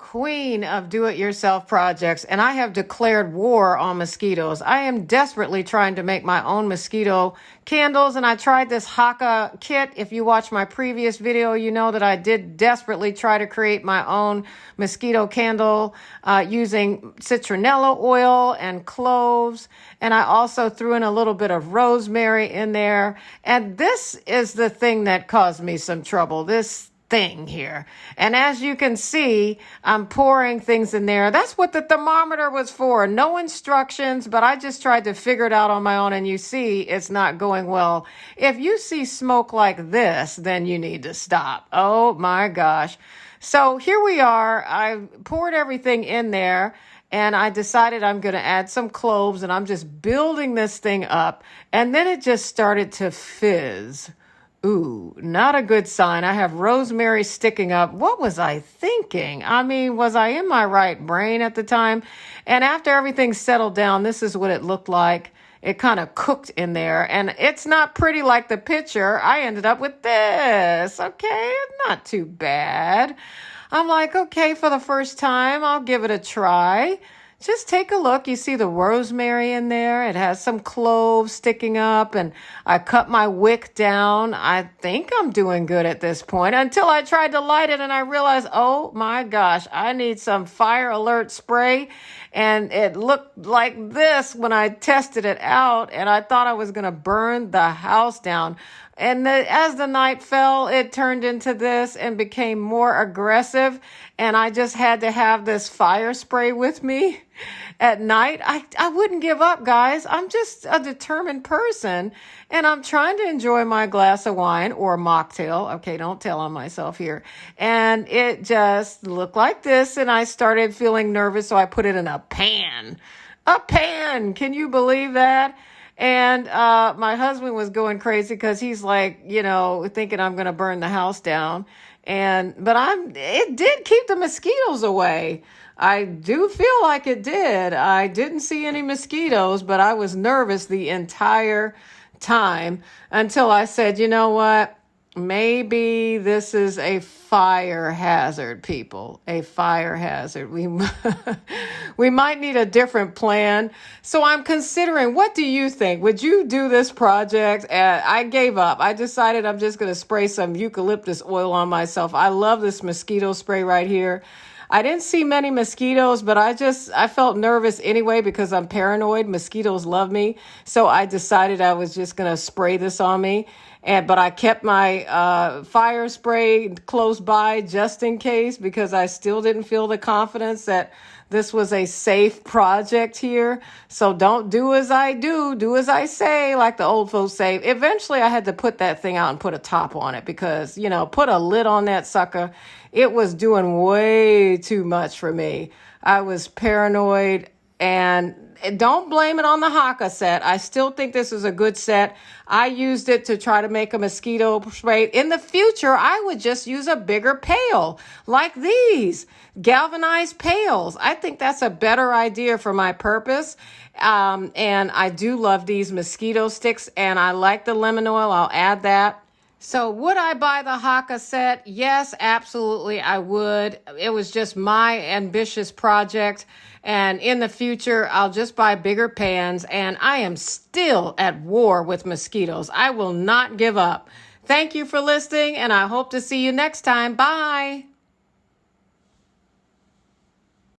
queen of do-it-yourself projects, and I have declared war on mosquitoes. I am desperately trying to make my own mosquito candles, and I tried this Haka kit. If you watch my previous video, you know that I did desperately try to create my own mosquito candle using citronella oil and cloves, and I also threw in a little bit of rosemary in there. And this is the thing that caused me some trouble, this thing here. And as you can see, I'm pouring things in there. That's what the thermometer was for. No instructions, but I just tried to figure it out on my own, and you see it's not going well. If you see smoke like this, then you need to stop. Oh my gosh. So here we are. I poured everything in there, and I decided I'm going to add some cloves, and I'm just building this thing up. And then it just started to fizz. Ooh, not a good sign. I have rosemary sticking up. What was I thinking? I mean, was I in my right brain at the time? And after everything settled down, this is what it looked like. It kind of cooked in there, and it's not pretty like the picture. I ended up with this. Okay, not too bad. I'm like, okay, for the first time, I'll give it a try. Just take a look. You see the rosemary in there. It has some cloves sticking up, and I cut my wick down. I think I'm doing good at this point until I tried to light it and I realized, oh my gosh, I need some fire alert spray. And it looked like this when I tested it out, and I thought I was going to burn the house down. And as the night fell, it turned into this and became more aggressive. And I just had to have this fire spray with me at night. I wouldn't give up, guys. I'm just a determined person, and I'm trying to enjoy my glass of wine or mocktail. Okay, don't tell on myself here. And it just looked like this, and I started feeling nervous, so I put it in a pan. A pan! Can you believe that? And my husband was going crazy because he's like, thinking I'm going to burn the house down. But it did keep the mosquitoes away. I do feel like it did. I didn't see any mosquitoes, but I was nervous the entire time until I said, you know what? Maybe this is a fire hazard, people. A fire hazard. We might need a different plan. So I'm considering, what do you think? Would you do this project? I gave up. I decided I'm just going to spray some eucalyptus oil on myself. I love this mosquito spray right here. I didn't see many mosquitoes, but I felt nervous anyway because I'm paranoid. Mosquitoes love me. So I decided I was just going to spray this on me. But I kept my fire spray close by just in case, because I still didn't feel the confidence that this was a safe project here. So don't do as I do as I say, like the old folks say. Eventually I had to put that thing out and put a top on it because, put a lid on that sucker. It was doing way too much for me. I was paranoid, and don't blame it on the Haka set. I still think this is a good set. I used it to try to make a mosquito spray. In the future, I would just use a bigger pail like these galvanized pails. I think that's a better idea for my purpose. And I do love these mosquito sticks, and I like the lemon oil. I'll add that. So would I buy the Haka set? Yes, absolutely, I would. It was just my ambitious project. And in the future, I'll just buy bigger pans. And I am still at war with mosquitoes. I will not give up. Thank you for listening, and I hope to see you next time. Bye.